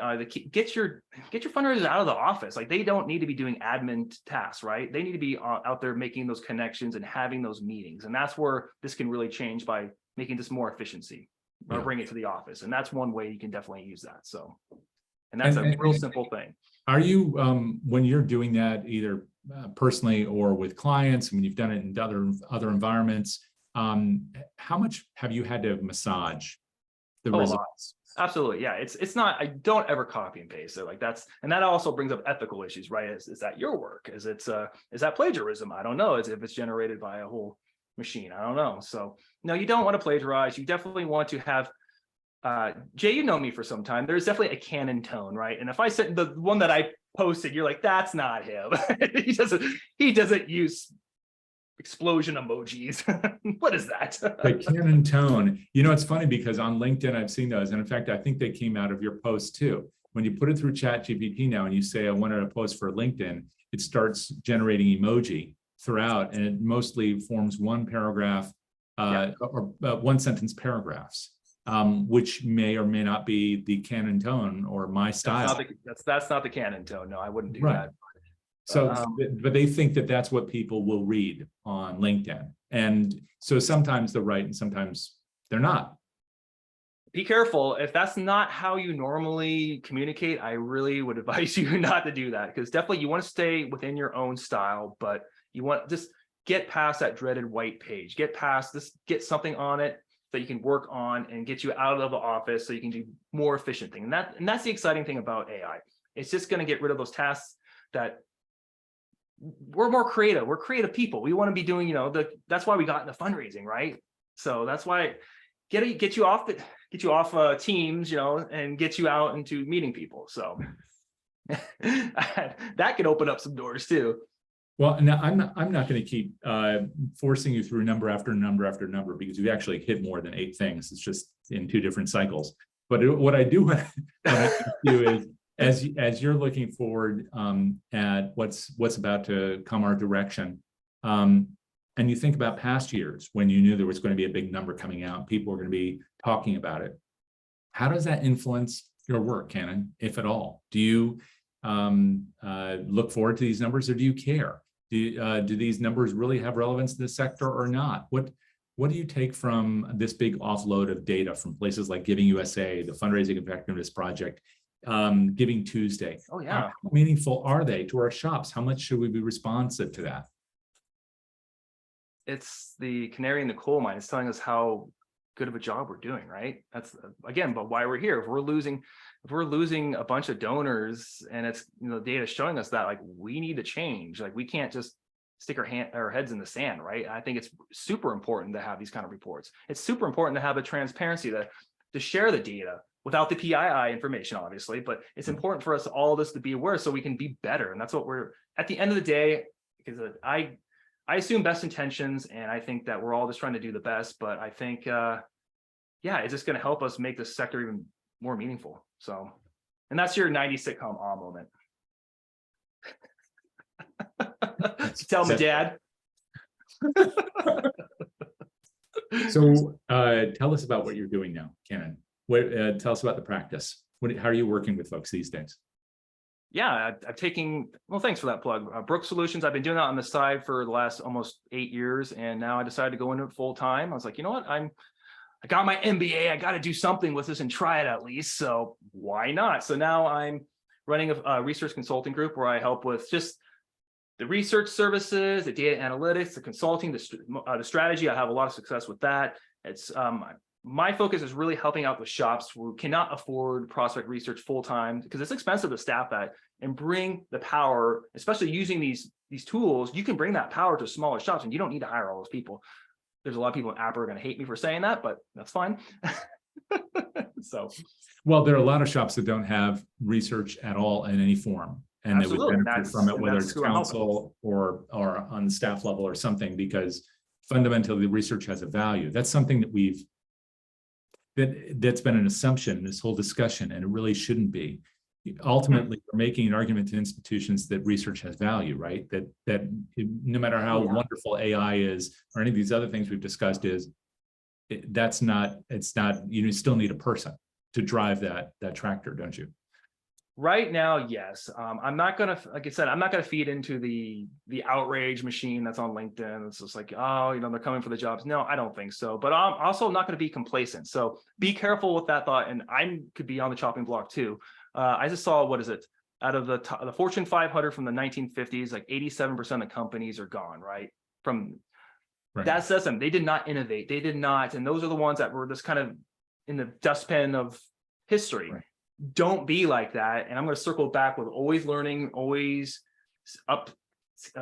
get your fundraisers out of the office. Like, they don't need to be doing admin tasks, right? They need to be out there making those connections and having those meetings. And that's where this can really change by making this more efficiency. Or bring it to the office, and that's one way you can definitely use that. So, and that's a real simple thing. Are you when you're doing that either personally or with clients? I mean, you've done it in other environments. How much have you had to massage the results? Absolutely, yeah. It's not. I don't ever copy and paste it. Like and that also brings up ethical issues, right? Is that your work? Is that plagiarism? I don't know. If it's generated by a whole machine, I don't know. So no, you don't want to plagiarize. You definitely want to have Jay, you know me for some time. There's definitely a Cannon tone, right? And if I said the one that I posted, you're like, that's not him. he doesn't use explosion emojis. What is that? The Cannon tone. It's funny because on LinkedIn I've seen those, and in fact I think they came out of your post too. When you put it through ChatGPT now and you say I wanted a post for LinkedIn, it starts generating emoji throughout, and it mostly forms one paragraph or one sentence paragraphs, which may or may not be the Cannon tone or my style. That's not the Cannon tone. No, I wouldn't do that. So, but they think that that's what people will read on LinkedIn, and so sometimes they're right and sometimes they're not. Be careful. If that's not how you normally communicate, I really would advise you not to do that, because definitely you want to stay within your own style, but you want just get past that dreaded white page, get past this, get something on it that you can work on and get you out of the office so you can do more efficient thing. And that's the exciting thing about AI. It's just going to get rid of those tasks that we're more creative. We're creative people. We want to be doing, that's why we got into fundraising, right? So that's why get you off Teams, and get you out into meeting people. So that could open up some doors too. Well, now I'm not going to keep forcing you through number after number after number, because you've actually hit more than 8 things. It's just in 2 different cycles. But what I do want to do is, as you're looking forward at what's about to come our direction, and you think about past years when you knew there was going to be a big number coming out, people were going to be talking about it. How does that influence your work, Cannon, if at all? Do you look forward to these numbers, or do you care? Do these numbers really have relevance to the sector or not? What do you take from this big offload of data from places like Giving USA, the Fundraising Effectiveness Project, Giving Tuesday. Oh yeah. How meaningful are they to our shops? How much should we be responsive to that? It's the canary in the coal mine. It's telling us how good of a job we're doing, right? That's again, but why we're here. If we're losing a bunch of donors, and it's, you know, data showing us that, like, we need to change. Like, we can't just stick our heads in the sand, right? I think it's super important to have these kind of reports. It's super important to have the transparency to share the data without the PII information, obviously, but it's important for us all this to be aware so we can be better. And that's what we're, at the end of the day, because I assume best intentions, and I think that we're all just trying to do the best, but I think, yeah, it's just going to help us make this sector even more meaningful. So, and that's your 90s sitcom moment. Tell me, Dad. So tell us about what you're doing now, Cannon. Tell us about the practice. How are you working with folks these days? Yeah, I've taken, well, thanks for that plug. Brooke Solutions, I've been doing that on the side for the last almost 8 years, and now I decided to go into it full time. I was like, you know what, I got my MBA, I got to do something with this and try it at least, so why not? So now I'm running a research consulting group where I help with just the research services, the data analytics, the consulting, the strategy. I have a lot of success with that. It's my focus is really helping out the shops who cannot afford prospect research full time, because it's expensive to staff that, and bring the power, especially using these tools. You can bring that power to smaller shops, and you don't need to hire all those people. There's a lot of people in Apple are going to hate me for saying that, but that's fine. So, well, there are a lot of shops that don't have research at all in any form, and they would benefit from it, whether it's council or on the staff level or something, because fundamentally the research has a value. That's something that that's been an assumption in this whole discussion, and it really shouldn't be. Ultimately, we're making an argument to institutions that research has value, right? That no matter how wonderful AI is, or any of these other things we've discussed, it's not, you still need a person to drive that tractor, don't you? Right now, yes. I'm not gonna, like I said, I'm not gonna feed into the outrage machine that's on LinkedIn. It's just like, oh, you know, they're coming for the jobs. No, I don't think so. But I'm also not gonna be complacent. So be careful with that thought. And I could be on the chopping block too. I just saw, what is it? Out of the Fortune 500 from the 1950s, like 87% of companies are gone, right? That says them. They did not innovate. They did not. And those are the ones that were just kind of in the dustbin of history. Right. Don't be like that. And I'm going to circle back with always learning, always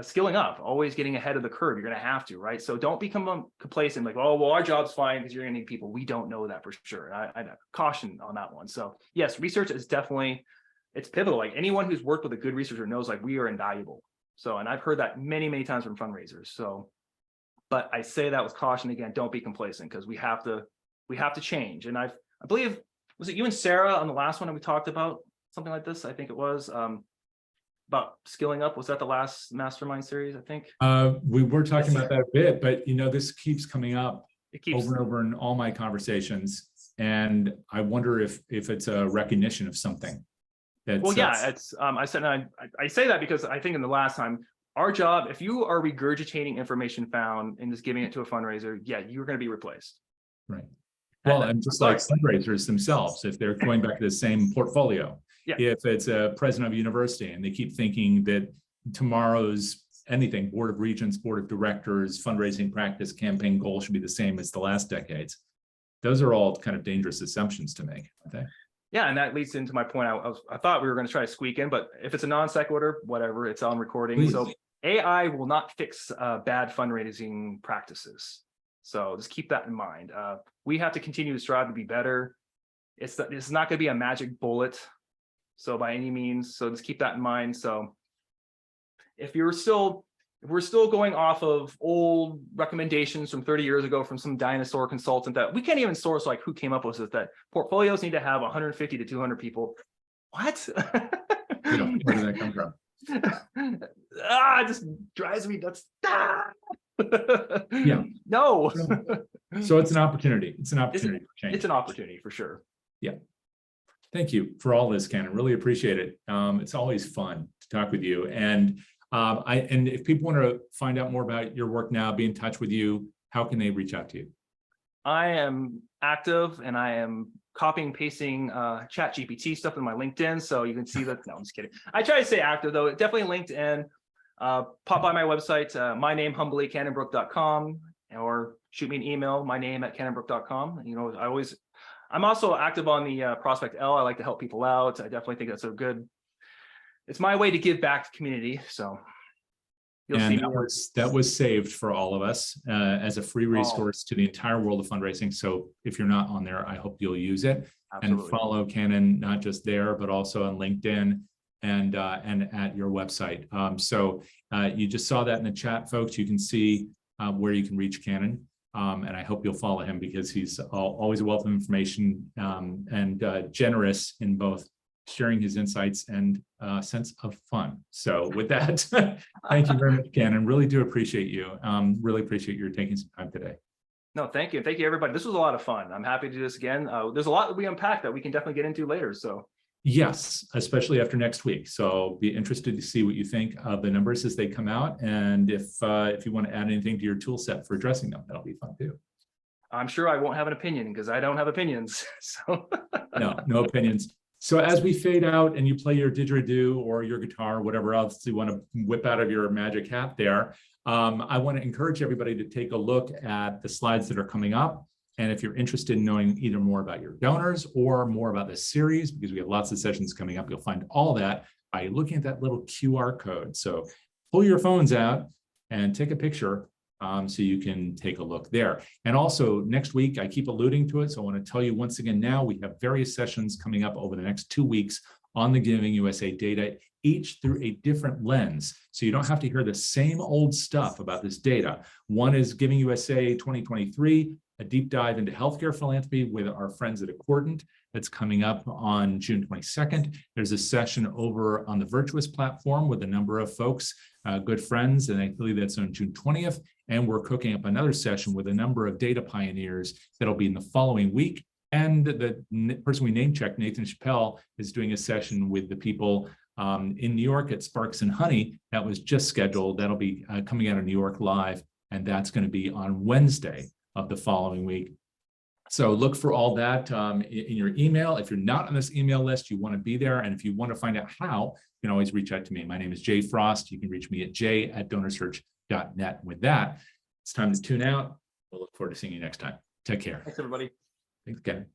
skilling up, always getting ahead of the curve. You're going to have to, right? So don't become complacent, like, oh, well, our job's fine because you're going to need people. We don't know that for sure. I caution on that one. So yes, research is definitely, it's pivotal. Like, anyone who's worked with a good researcher knows, like, we are invaluable. So, and I've heard that many, many times from fundraisers. So, but I say that with caution again, don't be complacent, because we have to change. And I believe, was it you and Sarah on the last one that we talked about something like this? I think it was about skilling up. Was that the last mastermind series? I think we were talking about that a bit, but you know, this keeps coming up over and over in all my conversations, and I wonder if it's a recognition of something. Well, yeah, it's I say that because I think in the last time, our job, if you are regurgitating information found and just giving it to a fundraiser, yeah, you're going to be replaced. Right. Well, and just like fundraisers themselves, if they're going back to the same portfolio, if it's a president of a university and they keep thinking that tomorrow's anything, board of regents, board of directors, fundraising practice, campaign goal should be the same as the last decades. Those are all kind of dangerous assumptions to make, aren't they? Yeah, and that leads into my point. I thought we were going to try to squeak in, but if it's a non sequitur, whatever, it's on recording. Please. So AI will not fix bad fundraising practices. So just keep that in mind. We have to continue to strive to be better. It's not going to be a magic bullet, so by any means. So just keep that in mind. So if we're still going off of old recommendations from 30 years ago from some dinosaur consultant that we can't even source, like, who came up with it, that portfolios need to have 150 to 200 people. What? You know, where did that come from? It just drives me nuts. Yeah. No. So it's an opportunity. It's an opportunity for change. It's an opportunity for sure. Yeah. Thank you for all this, Cannon. Really appreciate it. It's always fun to talk with you. And and if people want to find out more about your work now, be in touch with you, how can they reach out to you? I am active, and I am copying and pasting chat GPT stuff in my LinkedIn. So you can see that. No, I'm just kidding. I try to stay active though. Definitely LinkedIn. Pop by my website, my name humbly, cannonbrooke.com, or shoot me an email, my name at cannonbrooke.com. You know, I'm also active on the Prospect L. I like to help people out. I definitely think that's it's my way to give back to community. So you'll see that was saved for all of us as a free resource to the entire world of fundraising. So if you're not on there, I hope you'll use it. Absolutely. And follow Cannon, not just there, but also on LinkedIn and at your website. So you just saw that in the chat, folks. You can see where you can reach Cannon. And I hope you'll follow him because he's always a wealth of information and generous in both sharing his insights and sense of fun. So with that, thank you very much, Cannon. Really do appreciate you. Really appreciate your taking some time today. No, thank you. Thank you, everybody. This was a lot of fun. I'm happy to do this again. There's a lot that we unpacked that we can definitely get into later. So yes, especially after next week. So be interested to see what you think of the numbers as they come out. And if you want to add anything to your tool set for addressing them, that'll be fun too. I'm sure I won't have an opinion because I don't have opinions. So no opinions. So as we fade out and you play your didgeridoo or your guitar, whatever else you want to whip out of your magic hat there, I want to encourage everybody to take a look at the slides that are coming up. And if you're interested in knowing either more about your donors or more about this series, because we have lots of sessions coming up, you'll find all that by looking at that little QR code. So pull your phones out and take a picture so you can take a look there. And also next week, I keep alluding to it. So I want to tell you once again, now we have various sessions coming up over the next 2 weeks on the Giving USA data, each through a different lens. So you don't have to hear the same old stuff about this data. One is Giving USA 2023, a deep dive into healthcare philanthropy with our friends at Accordant. That's coming up on June 22nd. There's a session over on the Virtuous platform with a number of folks, good friends, and I believe that's on June 20th. And we're cooking up another session with a number of data pioneers that'll be in the following week. And the person we name checked, Nathan Chappelle, is doing a session with the people in New York at Sparks and Honey that was just scheduled. That'll be coming out of New York Live, and that's going to be on Wednesday of the following week. So look for all that in your email. If you're not on this email list, you want to be there. And if you want to find out how, you can always reach out to me. My name is Jay Frost. You can reach me at jay@DonorSearch.net. With that, it's time to tune out. We'll look forward to seeing you next time. Take care. Thanks, everybody. Thanks, Kevin.